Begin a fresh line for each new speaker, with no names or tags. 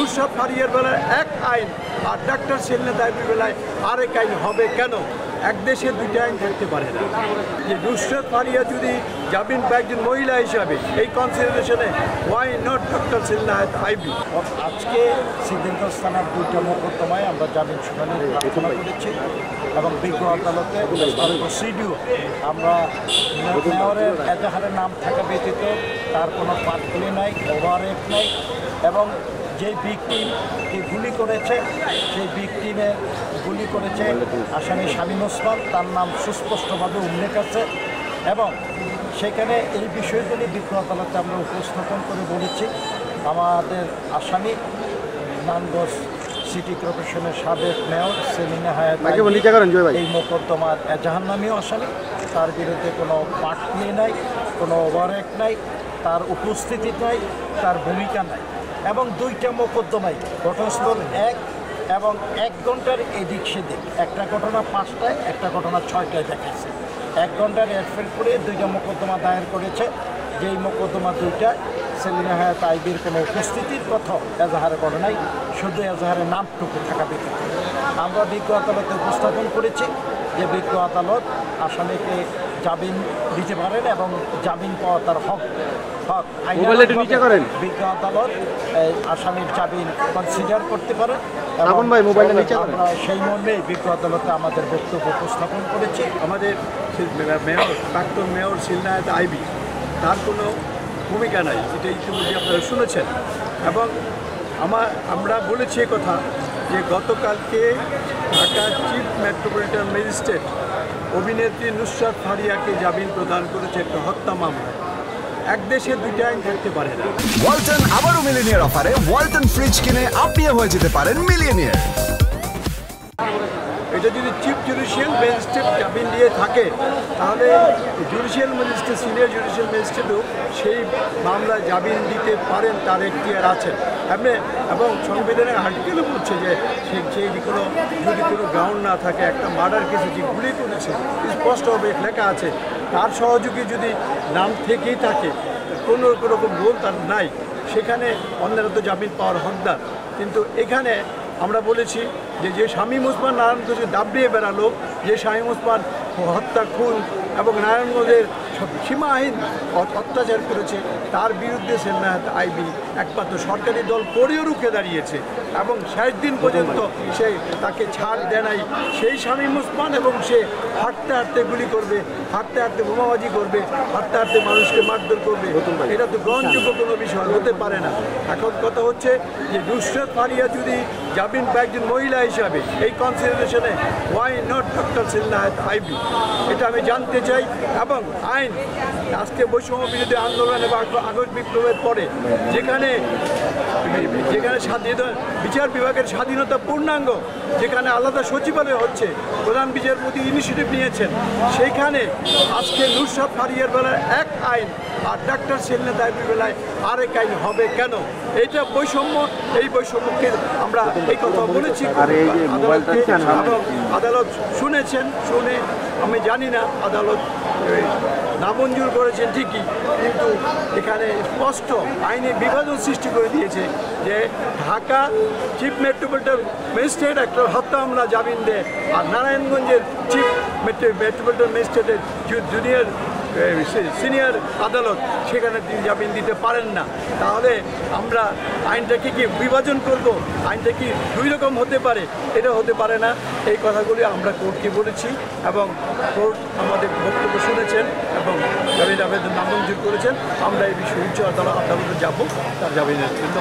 নুসরাত ফারিয়ার বেলায় এক আইন আর ডাক্তার সেলিনা তাইবির বেলায় আরেক আইন হবে কেন? এক দেশে দুইটা আইন থাকতে পারে না। যে নুসরাত ফারিয়া যদি জামিন পায় একজন মহিলা হিসাবে এই কনসিডারেশনে, ওয়াই নট ডক্টর সেলিনা তাইবি?
আজকে সিদ্দিকগঞ্জ থানার দুইটা মোকদ্দমায় আমরা জামিন শুনানির প্রার্থনা করেছি এবং বিজ্ঞ আদালতে প্রসিডিউর আমরা মেয়রের এজাহারের নাম থাকা ব্যতীত তার কোনো পাটগুলি নাই, ওভারহেড নাই এবং যে ভিকটিমকে গুলি করেছে সেই ভিকটিমে গুলি করেছে আসামি শামীম ওসমান, তার নাম সুস্পষ্টভাবে উল্লেখ আছে এবং সেখানে এই বিষয়গুলি বিজ্ঞ আদালতে আমরা উপস্থাপন করে বলেছি আমাদের আসামি নারায়ণগঞ্জ সিটি কর্পোরেশনের সাবেক মেয়র সেলিনা এই মোকদ্দমার এজাহারনামীয় আসামি, তার বিরুদ্ধে কোনো পাটনি নাই, কোনো ওভারহেড নাই, তার উপস্থিতি নাই, তার ভূমিকা নাই এবং দুইটা মোকদ্দমায় ঘটনাস্থল এক এবং 1 ঘন্টার এদিক সেদিক, একটা ঘটনা 5টায় একটা ঘটনা 6টায় দেখাচ্ছে। 1 ঘন্টার এরফের করে দুইটা মোকদ্দমা দায়ের করেছে, যেই মোকদ্দমা দুইটায় সেলিনা তাইবির কোনো উপস্থিতির কথা এজাহারে করে নাই, শুধু এজাহারের নামটুকু থাকা ব্যতীত। আমরা বিজ্ঞ আদালতে উপস্থাপন করেছি যে বিজ্ঞ আদালত আসামিকে জামিন দিতে পারেন এবং জামিন পাওয়া তার হক। বিজ্ঞ আদালত আসামির জামিন কনসিডার করতে পারেন এবং আমরা সেই মর্মে বিজ্ঞ আদালতে আমাদের বক্তব্য উপস্থাপন করেছি।
আমাদের মেয়র, প্রাক্তন মেয়র সেলিনা তাইবি, তার কোনো ভূমিকা নাই, এটা ইতিমধ্যে আপনারা শুনেছেন এবং আমরা বলেছি কথা যে গতকালকে ঢাকা চিফ মেট্রোপলিটন ম্যাজিস্ট্রেট অভিনেত্রী নুসরাত ফারিয়াকে জামিন প্রদান করেছে একটা হত্যা মামলায়। এক দেশে দুইটা আইন থাকতে পারে না।
ওয়ালটন আবারও মিলিয়নিয়ার অফারে ওয়ালটন ফ্রিজ কিনে আপনিও হয়ে যেতে পারেন মিলিয়নিয়ার।
এটা যদি চিফ জুডিশিয়াল ম্যাজিস্ট্রেট জামিন দিয়ে থাকে তাহলে জুডিশিয়াল ম্যাজিস্ট্রেট, সিনিয়র জুডিশিয়াল ম্যাজিস্ট্রেটও সেই মামলা জামিন দিতে পারেন, তার এখতিয়ার আছে এমনি। এবং সংবিধানের আর্টিকেলও বলছে যে যদি কোনো গ্রাউন্ড না থাকে, একটা মার্ডার কেসে যে গুলি করেছে স্পষ্টভাবে লেখা আছে, তার সহযোগী যদি নাম থেকেই থাকে, কোনো রকম রোল তার নাই, সেখানে অন্যরা তো জামিন পাওয়ার হকদার। কিন্তু এখানে আমরা বলেছি যে শামীম ওসমান নারায়ণগঞ্জে দাবিয়ে বেড়ালো, যে শামীম ওসমান হত্যা, খুন এবং নারায়ণগঞ্জের সীমাহীন অত্যাচার করেছে, তার বিরুদ্ধে সেলিনা তাইবি একমাত্র সরকারি দল করেও রুখে দাঁড়িয়েছে এবং শেষ দিন পর্যন্ত সে তাকে ছাড় দেয় নাই। সেই শামীম ওসমান এবং সে হাঁটতে হাঁটতে গুলি করবে, হাঁটতে হাঁটতে বোমাবাজি করবে, হাঁটতে হাঁটতে মানুষকে মারধর করবে, এটা তো গ্রহণযোগ্য কোনো বিষয় হতে পারে না। এখন কথা হচ্ছে যে নুসরাত ফারিয়া যদি জামিন পায় একজন মহিলা হিসাবে এই কনসিডারেশনে, ওয়াই নট ডক্টর সেলিনা তাইবি? এটা আমি জানতে চাই। এবং আইন আজকে বৈষম্য বিরোধী আন্দোলন এবং আগস্ট বিপ্লবের পরে যেখানে স্বাধীনতা, বিচার বিভাগের স্বাধীনতা পূর্ণাঙ্গ, যেখানে আলাদা সচিবালয় হচ্ছে, প্রধান বিচারপতি ইনিশিয়েটিভ নিয়েছেন, সেইখানে আজকে নুসরাত ফারিয়ার বেলায় এক আইন আর ডাক্তার সেলিনা তাইবির বেলায় আরেক আইন হবে কেন? এইটা বৈষম্য। এই বৈষম্যকে আমরা এই কথা বলেছি এবং আদালত শুনেছেন। শুনে আমি জানি না আদালত নামঞ্জুর করেছেন ঠিকই, কিন্তু এখানে স্পষ্ট আইনে বিভাজন সৃষ্টি করে দিয়েছে যে ঢাকা চিফ মেট্রোপলিটন ম্যাজিস্ট্রেট একটা হত্যা মামলা জামিন দেয় আর নারায়ণগঞ্জের চিফ মেট্রোপলিটন ম্যাজিস্ট্রেটের সিনিয়র আদালত সেখানে তিনি জামিন দিতে পারেন না। তাহলে আমরা আইনটাকে কি বিভাজন করব? আইনটা কি দুই রকম হতে পারে? এটা হতে পারে না। এই কথাগুলি আমরা কোর্টকে বলেছি এবং কোর্ট আমাদের বক্তব্য শুনেছেন এবং জামিন আবেদন নামঞ্জুর করেছেন। আমরা এই বিষয়ে উচ্চ আদালতে যাব তার জামিনের জন্য।